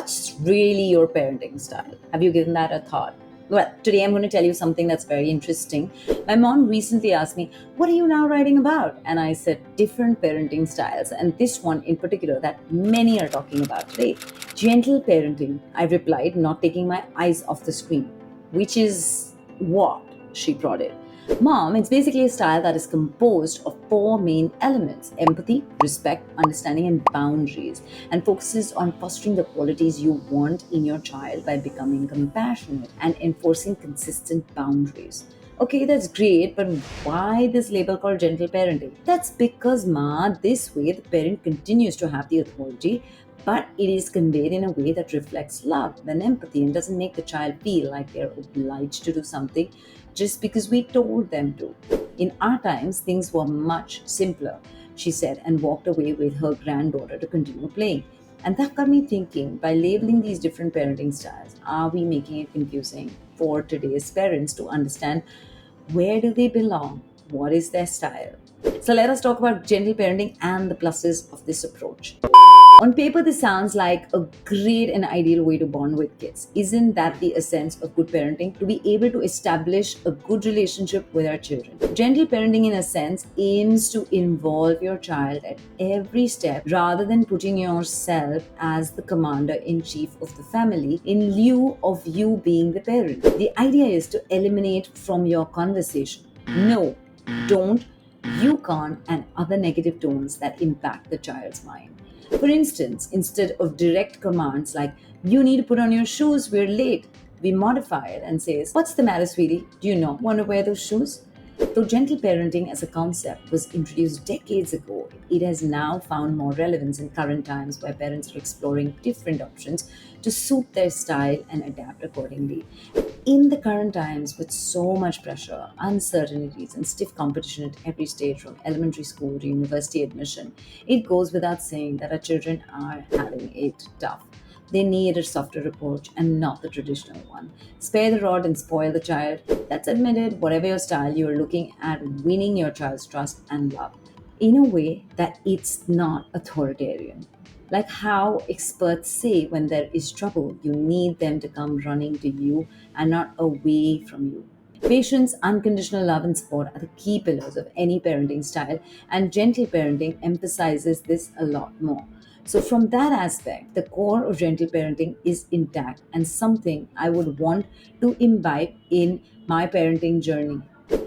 What's really your parenting style? Have you given that a thought? Well, today I'm going to tell you something that's very interesting. My mom recently asked me, "What are you now writing about?" And I said, different parenting styles, and this one in particular that many are talking about today, gentle parenting. I replied, not taking my eyes off the screen, which is what? She prodded. Mom, it's basically a style that is composed of four main elements: empathy, respect, understanding, and boundaries, and focuses on fostering the qualities you want in your child by becoming compassionate and enforcing consistent boundaries. Okay, that's great, but why this label called gentle parenting? That's because, Ma, this way the parent continues to have the authority, but it is conveyed in a way that reflects love and empathy and doesn't make the child feel like they're obliged to do something just because we told them to. In our times, things were much simpler, she said, and walked away with her granddaughter to continue playing. And that got me thinking, by labeling these different parenting styles, are we making it confusing for today's parents to understand where do they belong? What is their style? So let us talk about gentle parenting and the pluses of this approach. On paper, this sounds like a great and ideal way to bond with kids. Isn't that the essence of good parenting? To be able to establish a good relationship with our children. Gentle parenting, in a sense, aims to involve your child at every step rather than putting yourself as the commander in chief of the family in lieu of you being the parent. The idea is to eliminate from your conversation no, don't, you can't, and other negative tones that impact the child's mind. For instance, instead of direct commands like, "You need to put on your shoes, we're late," we modify it and says, "What's the matter, sweetie? Do you not want to wear those shoes?" Though gentle parenting as a concept was introduced decades ago, it has now found more relevance in current times where parents are exploring different options to suit their style and adapt accordingly. In the current times, with so much pressure, uncertainties, and stiff competition at every stage from elementary school to university admission, it goes without saying that our children are having it tough. They need a softer approach and not the traditional one. Spare the rod and spoil the child. That's admitted. Whatever your style, you're looking at winning your child's trust and love in a way that it's not authoritarian. Like how experts say, when there is trouble, you need them to come running to you and not away from you. Patience, unconditional love, and support are the key pillars of any parenting style, and gentle parenting emphasizes this a lot more. So, from that aspect, the core of gentle parenting is intact and something I would want to imbibe in my parenting journey.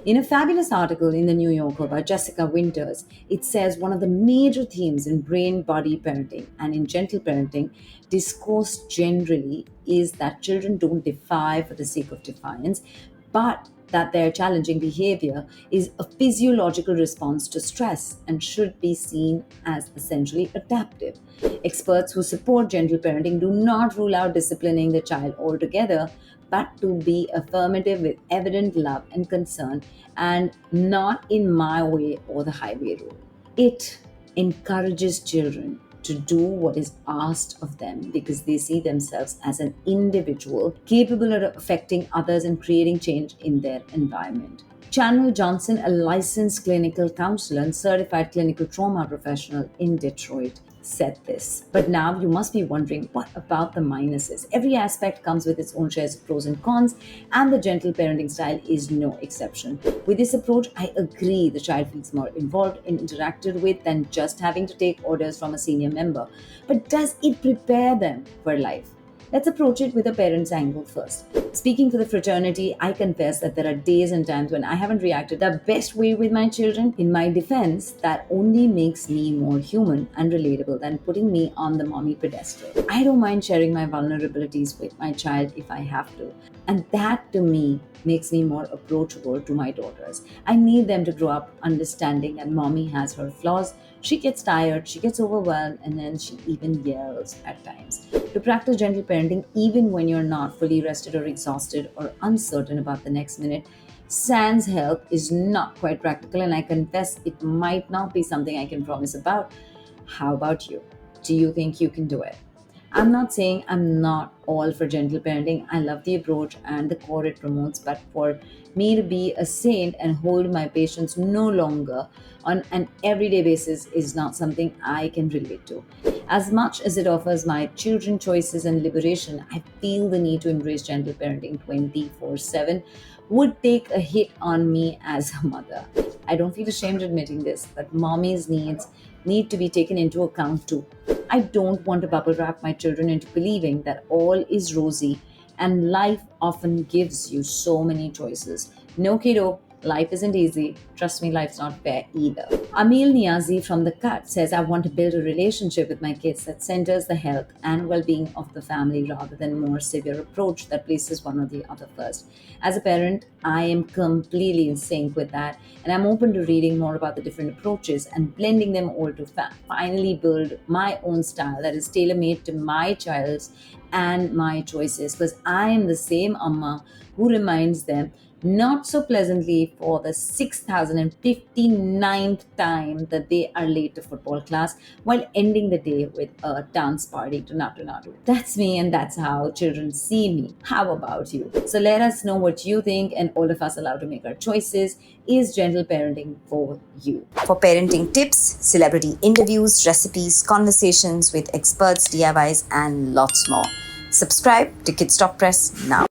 In a fabulous article in the New Yorker by Jessica Winters, it says one of the major themes in brain body parenting and in gentle parenting discourse generally is that children don't defy for the sake of defiance, but that their challenging behavior is a physiological response to stress and should be seen as essentially adaptive. Experts who support gentle parenting do not rule out disciplining the child altogether, but to be affirmative with evident love and concern, and not in my way or the highway rule. It encourages children to do what is asked of them because they see themselves as an individual capable of affecting others and creating change in their environment. Chanel Johnson, a licensed clinical counselor and certified clinical trauma professional in Detroit, said this. But now you must be wondering, what about the minuses? Every aspect comes with its own shares of pros and cons, and the gentle parenting style is no exception. With this approach, I agree the child feels more involved and interacted with than just having to take orders from a senior member. But does it prepare them for life? Let's approach it with a parent's angle first. Speaking for the fraternity, I confess that there are days and times when I haven't reacted the best way with my children. In my defense, that only makes me more human and relatable than putting me on the mommy pedestal. I don't mind sharing my vulnerabilities with my child if I have to. And that to me makes me more approachable to my daughters. I need them to grow up understanding that mommy has her flaws. She gets tired, she gets overwhelmed, and then she even yells at times. To practice gentle parenting, even when you're not fully rested or exhausted or uncertain about the next minute, sans help is not quite practical, and I confess it might not be something I can promise about. How about you? Do you think you can do it? I'm not saying I'm not all for gentle parenting. I love the approach and the core it promotes, but for me to be a saint and hold my patients no longer on an everyday basis is not something I can relate to. As much as it offers my children choices and liberation, I feel the need to embrace gentle parenting 24/7 would take a hit on me as a mother. I don't feel ashamed admitting this, but mommy's needs need to be taken into account too. I don't want to bubble wrap my children into believing that all is rosy and life often gives you so many choices. No, kiddo, life isn't easy. Trust me, life's not fair either. Amil Niazi from The Cut says, I want to build a relationship with my kids that centers the health and well being of the family rather than more severe approach that places one or the other first. As a parent, I am completely in sync with that, and I'm open to reading more about the different approaches and blending them all to finally build my own style that is tailor made to my child's and my choices, because I am the same Amma who reminds them not so pleasantly for the 6059th time that they are late to football class while ending the day with a dance party to Natu Natu. That's me, and that's how children see me. How about you? So let us know what you think, and all of us allowed to make our choices. Is gentle parenting for you? For parenting tips, celebrity interviews, recipes, conversations with experts, DIYs, and lots more. Subscribe to Kids Talk Press now.